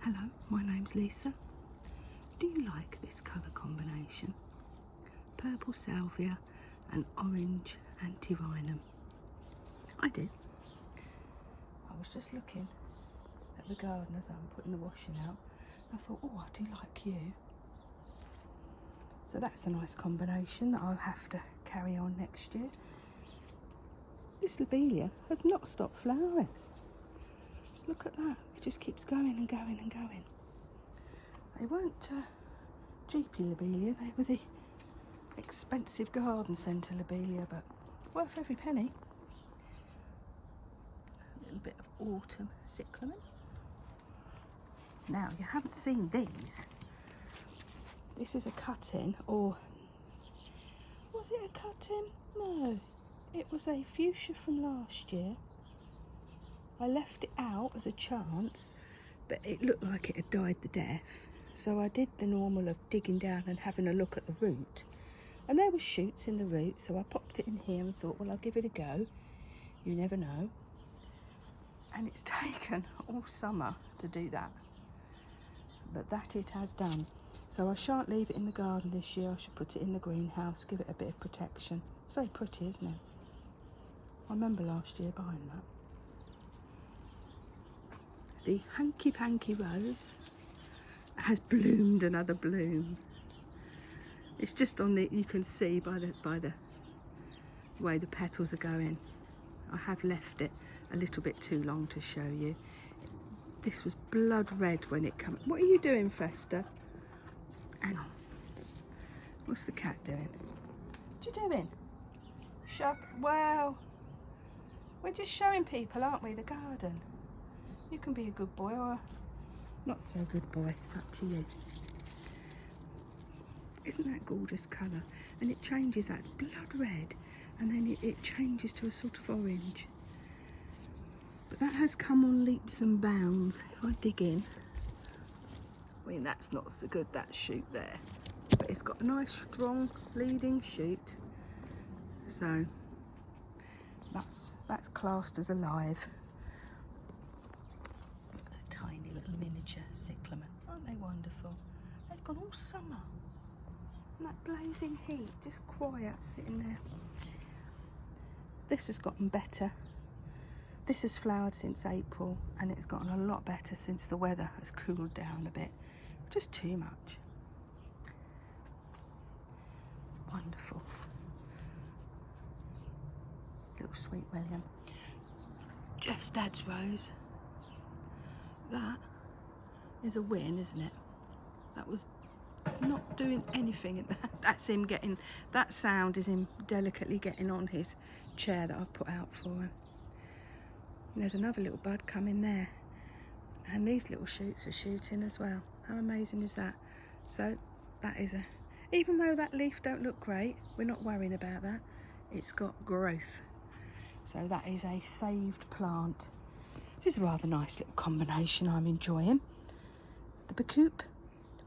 Hello, my name's Lisa. Do you like this colour combination? Purple salvia and orange antirrhinum. I do. I was just looking at the garden as I'm putting the washing out. I thought, oh, I do like you. So that's a nice combination that I'll have to carry on next year. This lobelia has not stopped flowering. Look at that, it just keeps going and going and going. They weren't GP lobelia, they were the expensive garden centre lobelia, but worth every penny. A little bit of autumn cyclamen. Now, you haven't seen these. This is a cut-in, or was it a cut-in? No, it was a fuchsia from last year. I left it out as a chance, but it looked like it had died the death. So I did the normal of digging down and having a look at the root. And there were shoots in the root, so I popped it in here and thought, well, I'll give it a go. You never know. And it's taken all summer to do that. But that it has done. So I shan't leave it in the garden this year. I should put it in the greenhouse, give it a bit of protection. It's very pretty, isn't it? I remember last year buying that. The Hanky Panky Rose has bloomed another bloom. It's just on the, you can see by the way the petals are going. I have left it a little bit too long to show you. This was blood red when it came. What are you doing, Festa? Hang on. What's the cat doing? What are you doing? Well, we're just showing people, aren't we, the garden. You can be a good boy or not so good boy, it's up to you. Isn't that gorgeous colour? And it changes, that's blood red, and then it changes to a sort of orange. But that has come on leaps and bounds. If I dig in, I mean, that's not so good, that shoot there. But it's got a nice strong leading shoot. So that's classed as alive. Tiny little miniature cyclamen. Aren't they wonderful? They've gone all summer. And that blazing heat, just quiet sitting there. This has gotten better. This has flowered since April, and it's gotten a lot better since the weather has cooled down a bit. Just too much. Wonderful. Little Sweet William. Jeff's dad's rose. That is a win, isn't it? That was not doing anything. That's him getting, that sound is him delicately getting on his chair that I've put out for him. And there's another little bud coming there. And these little shoots are shooting as well. How amazing is that? So that is even though that leaf don't look great, we're not worrying about that. It's got growth. So that is a saved plant. This is a rather nice little combination I'm enjoying. The Bacoop,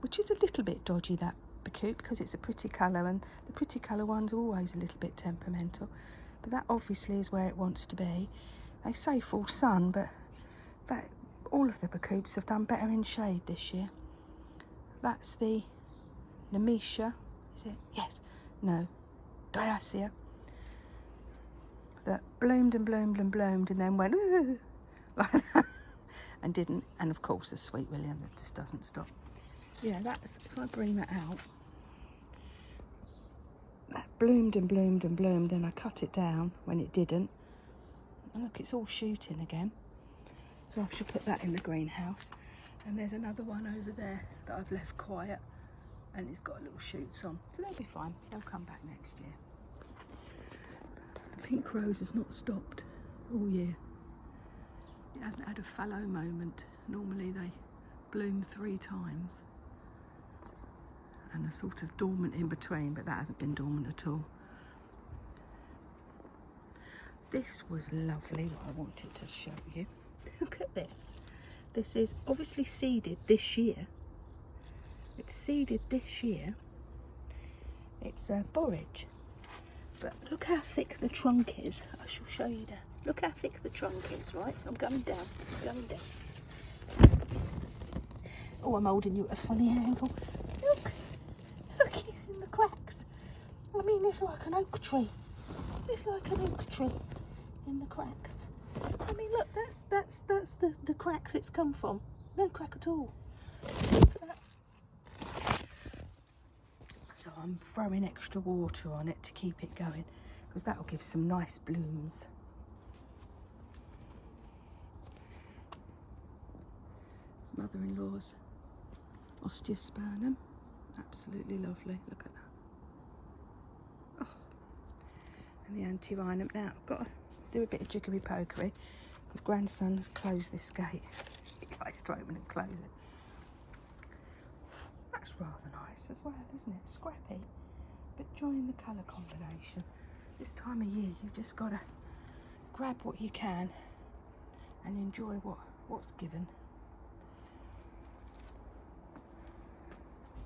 which is a little bit dodgy, that Bacoop, because it's a pretty colour, and the pretty colour one's always a little bit temperamental. But that obviously is where it wants to be. They say full sun, but all of the Bacoops have done better in shade this year. That's the Nemesia, is it? Yes. No. Diacia. That bloomed and bloomed and bloomed and then went, ooh, like that, and didn't. And of course the Sweet William that just doesn't stop. Yeah, that's, if I bring that out, that bloomed and bloomed and bloomed, and I cut it down when it didn't. And look, it's all shooting again. So I should put that in the greenhouse. And there's another one over there that I've left quiet, and it's got little shoots on. So they'll be fine. They'll come back next year. The pink rose has not stopped all year. It hasn't had a fallow moment. Normally they bloom 3 times. And are sort of dormant in between, but that hasn't been dormant at all. This was lovely, what I wanted to show you. Look at this. This is obviously seeded this year. It's seeded this year. It's borage. But look how thick the trunk is. I shall show you that. Look how thick the trunk is, right? I'm going down. I'm going down. Oh, I'm holding you at a funny angle. Look, he's in the cracks. I mean, it's like an oak tree. It's like an oak tree in the cracks. I mean, look, that's the cracks it's come from. No crack at all. Look at that. So I'm throwing extra water on it to keep it going, because that'll give some nice blooms. It's mother-in-law's osteospermum. Absolutely lovely. Look at that. Oh. And the antirrhinum. Now I've got to do a bit of jiggery pokery. My grandson's closed this gate. He likes to open and close it. That's rather nice as well, isn't it? Scrappy, but enjoying the colour combination. This time of year, you've just got to grab what you can and enjoy what's given.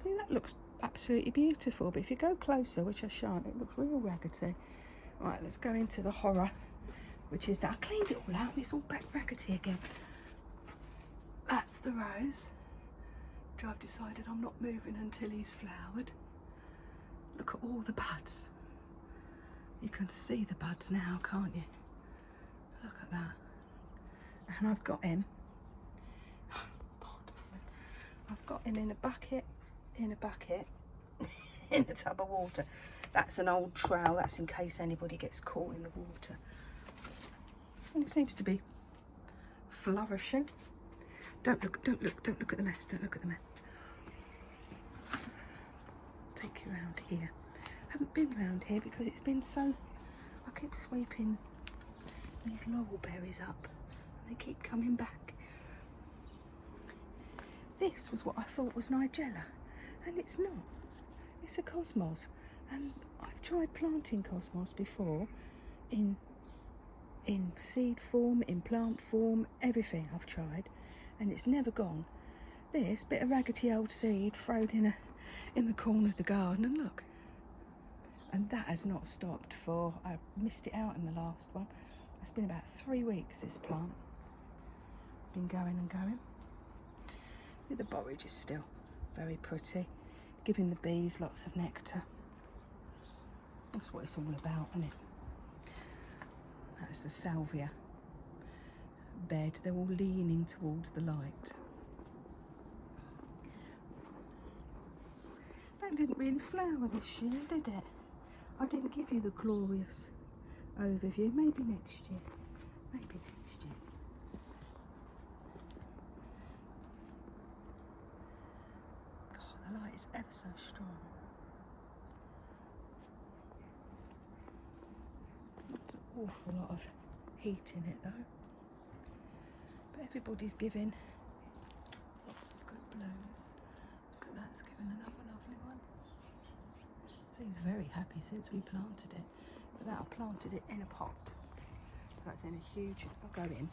See, that looks absolutely beautiful, but if you go closer, which I shan't, it looks real raggedy. Right, let's go into the horror, which is that I cleaned it all out and it's all back raggedy again. That's the rose, which I've decided I'm not moving until he's flowered. Look at all the buds. You can see the buds now, can't you? Look at that. And I've got him. I've got him in a bucket, in a tub of water. That's an old trowel. That's in case anybody gets caught in the water. And it seems to be flourishing. Don't look at the mess. Don't look at the mess. Take you around here. I haven't been round here because it's been so... I keep sweeping these laurel berries up and they keep coming back. This was what I thought was Nigella, and it's not. It's a cosmos, and I've tried planting cosmos before in seed form, in plant form, everything I've tried, and it's never gone. This bit of raggedy old seed thrown in the corner of the garden, and look. And that has not stopped for, I missed it out in the last one. It's been about 3 weeks, this plant. Been going and going. The borage is still very pretty, giving the bees lots of nectar. That's what it's all about, isn't it? That's the salvia bed. They're all leaning towards the light. That didn't really flower this year, did it? I didn't give you the glorious overview. Maybe next year. Maybe next year. God, the light is ever so strong. There's an awful lot of heat in it though. But everybody's giving lots of good blooms. Look at that, it's given another lovely one. Seems very happy since we planted it. But that I planted it in a pot. So it's in a huge, I'll go in.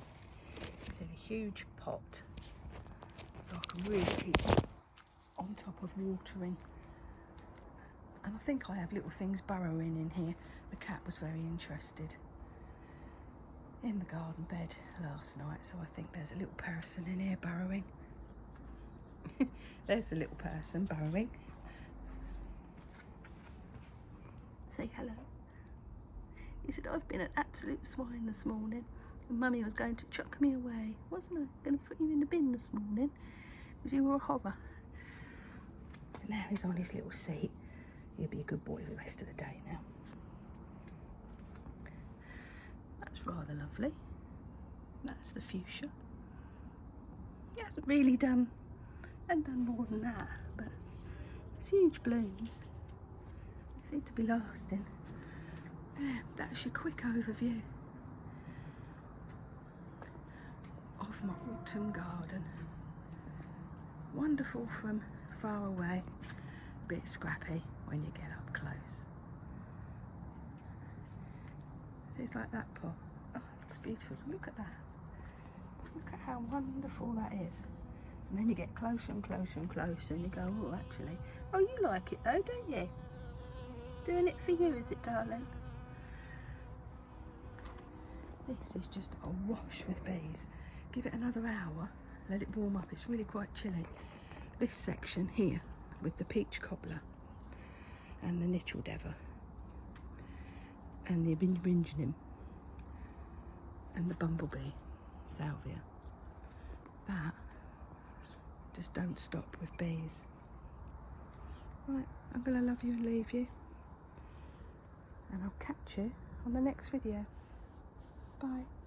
It's in a huge pot. So I can really keep on top of watering. And I think I have little things burrowing in here. The cat was very interested in the garden bed last night, so I think there's a little person in here burrowing. There's the little person burrowing. Say hello. He said, I've been an absolute swine this morning and Mummy was going to chuck me away, wasn't I? Going to put you in the bin this morning because you were a horror. But now he's on his little seat. He'll be a good boy for the rest of the day now. That's rather lovely. That's the fuchsia. He hasn't really done more than that, but it's huge blooms. They seem to be lasting. Yeah, that's your quick overview of my autumn garden. Wonderful from far away, a bit scrappy when you get up close. It's like that pot. Oh, it looks beautiful. Look at that. Look at how wonderful that is. And then you get closer and closer and closer and you go, oh, actually. Oh, you like it though, don't you? Doing it for you, is it, darling? This is just awash with bees. Give it another hour, let it warm up. It's really quite chilly. this section here with the peach cobbler and the Nicholdever and the Abinjim and the bumblebee salvia. That just don't stop with bees. Right, I'm gonna love you and leave you, and I'll catch you on the next video. Bye.